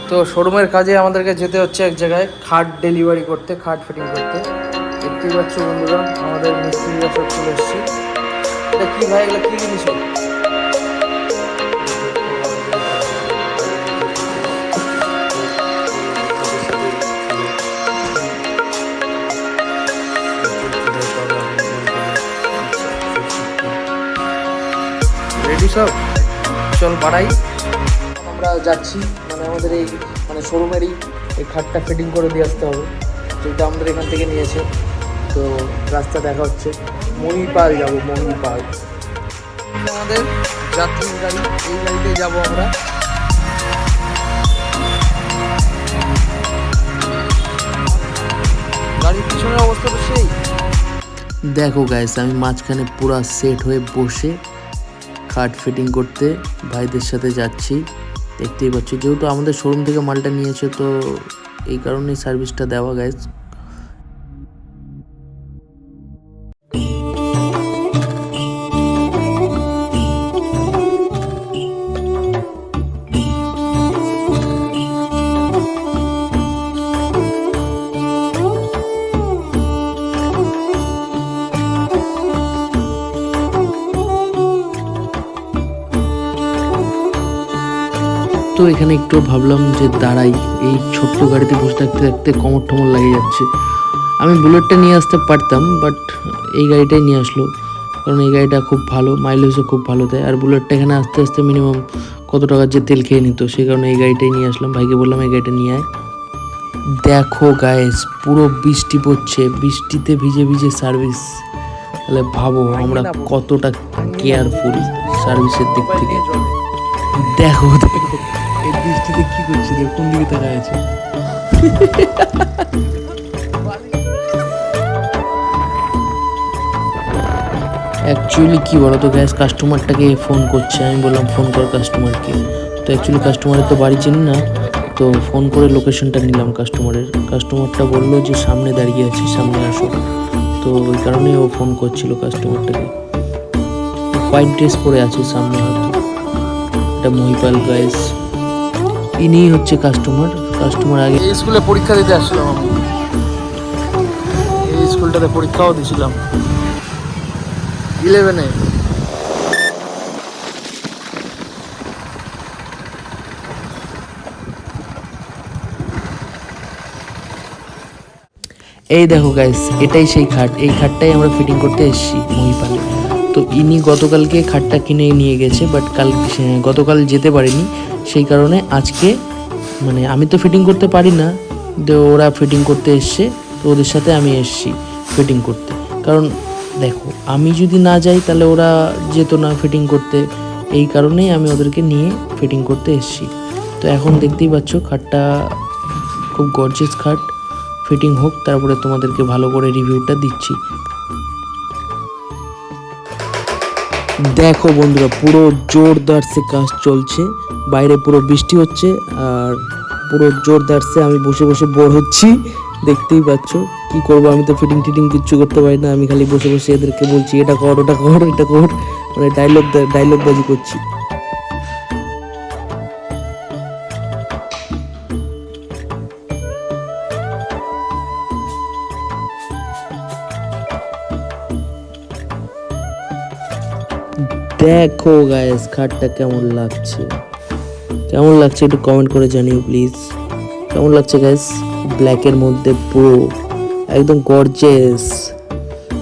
তো শোরুমের কাজে আমাদেরকে যেতে হচ্ছে এক জায়গায় খাট ডেলিভারি করতে, খাট ফিটিং করতে। দেখতেই পাচ্ছ বন্ধুরা, আমাদের মিস্ত্রিরা সব চলে এসছে। এটা কি ভাই, এগুলো কি জিনিস? রেডি সব, চল বাড়াই। আমরা যাচ্ছি, মানে আমাদের এই মানে শোরুমেরই এই খাটটা ফিটিং করে দিয়ে আসতে হবে, যেটা আমাদের এখান থেকে নিয়েছে। তো রাস্তা দেখা হচ্ছে, মহিপাল যাবো, মহিপাল আমাদের যাত্রীর গাড়ি, এই গাড়িতে যাবো আমরা। গাড়ির পিছনের অবস্থা তো সেই। দেখো গাইস, আমি মাঝখানে পুরো সেট হয়ে বসে খাট ফিটিং করতে ভাইদের সাথে যাচ্ছি। দেখতেই পাচ্ছি, যেহেতু আমাদের শোরুম থেকে মালটা নিয়েছে, তো এই কারণেই সার্ভিসটা দেওয়া গাইস। তো এখানে একটু ভাবলাম যে দাঁড়াই, এই ছোট্ট গাড়িতে বসে থাকতে থাকতে কোমর টোমর লাগে যাচ্ছে। আমি বুলেটটা নিয়ে আসতে পারতাম, বাট এই গাড়িটাই নিয়ে আসলো, কারণ এই গাড়িটা খুব ভালো, মাইলেজও খুব ভালো দেয়। আর বুলেটটা এখানে আস্তে আস্তে মিনিমাম কত টাকার যে তেল খেয়ে নিত, সেই কারণে এই গাড়িটাই নিয়ে আসলাম। ভাইকে বললাম এই গাড়িটা নিয়ে আয়। দেখো গাইস, পুরো বৃষ্টি পড়ছে, বৃষ্টিতে ভিজে ভিজে সার্ভিস। তাহলে ভাবো আমরা কতটা কেয়ারফুল সার্ভিসের দিক থেকে। দেখো দেখো এই বৃষ্টিতে কি করছে, দেখো কোন দিকে তাকায় আছে। অ্যাকচুয়ালি কি বলতো গ্যাস, কাস্টমারটাকে ফোন করছে, আমি বললাম ফোন কর কাস্টমারকে। তো অ্যাকচুয়ালি কাস্টমারের তো বাড়ি চিনি না, তো ফোন করে লোকেশনটা নিলাম কাস্টমারের। কাস্টমারটা বললো যে সামনে দাঁড়িয়ে আছে, সামনে আসো। তো ওই কারণে ও ফোন করছিল কাস্টমারটাকে। হোয়াইট ড্রেস পরে আছে, সামনে হয়তো এটা মহিপাল গাইস। ইনি হচ্ছে কাস্টমার। কাস্টমার আগে এই স্কুলে পরীক্ষা দিতে আসছিলাম আমি, এই স্কুলটাতে পরীক্ষাও দিয়েছিলাম 11-এ। এই দেখো গাইস, এটাই সেই খাট, এই খাটটাই আমরা ফিটিং করতে এসেছি মহিপালে। তো ইনি গতকালকে খাটটা কিনে নিয়ে গেছে, বাট গতকাল যেতে পারিনি, সেই কারণে আজকে মানে আমি তো ফিটিং করতে পারি না, তো ওরা ফিটিং করতে এসছে, তো ওদের সাথে আমি এসছি ফিটিং করতে। কারণ দেখো, আমি যদি না যাই তাহলে ওরা যেত না ফিটিং করতে, এই কারণেই আমি ওদেরকে নিয়ে ফিটিং করতে এসছি। তো এখন দেখতেই পাচ্ছ খাটটা খুব গর্জিয়াস খাট, ফিটিং হোক তারপরে তোমাদেরকে ভালো করে রিভিউটা দিচ্ছি। দেখো বন্ধুরা, পুরো জোরদার সে কাজ চলছে, বাইরে পুরো বৃষ্টি হচ্ছে, আর পুরো জোরদার সে আমি বসে বসে বোর হচ্ছি। দেখতেই পাচ্ছ, কি করবো, আমি তো ফিটিং টিটিং কিচ্ছু করতে পারি না, আমি খালি বসে বসে এদেরকে বলছি এটা কর, ওটা কর, এটা কর, মানে ডায়লগ বাজি করছি। দেখো গাইস, খাটটা কেমন লাগছে, কেমন লাগছে একটু কমেন্ট করে জানিও প্লিজ। কেমন লাগছে গাইস, ব্ল্যাকের মধ্যে পুরো একদম গর্জিয়াস।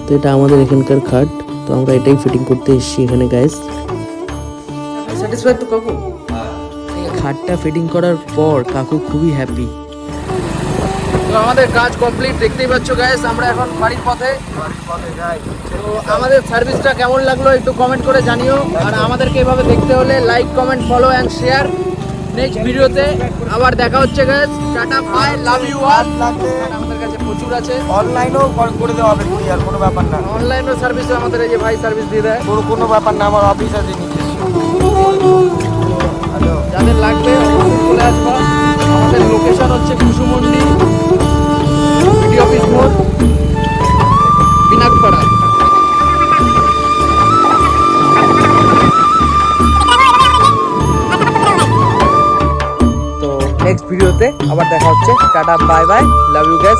তো এটা আমাদের এখানকার খাট, তো আমরা এটাই ফিটিং করতে এসেছি এখানে গাইস। স্যাটিসফাইড তো কাকু? খাটটা ফিটিং করার পর কাকু খুবই হ্যাপি। তো আমাদের কাজ কমপ্লিট, দেখতেই পাচ্ছ গাইস, আমরা এখন বাড়ির পথে যাই। তো আমাদের সার্ভিসটা কেমন লাগলো একটু কমেন্ট করে জানিও, আর আমাদেরকে এভাবে দেখতে হলে like, comment, follow and share. Next ভিডিওতে আবার দেখা হচ্ছে guys, tata, bye, love you all. আমাদের কাছে প্রচুর আছে, অনলাইনেও কল করে দেওয়া হবে, কুরিয়ার কোনো ব্যাপার না, অনলাইনও সার্ভিস আমাদের এই যে ভাই সার্ভিস দিয়ে দেয়, কোনো ব্যাপার না, আমার অফিস আছে নিজস্ব। যাদের লাগবে অবশ্যই চলে আসবা। আমাদের লোকেশন হচ্ছে কুসুমন্ডি, বিডি অফিস মোড়, বিনাকপাড়া। তো নেক্সট ভিডিওতে আবার দেখা হচ্ছে। Tata, bye bye, love you gas.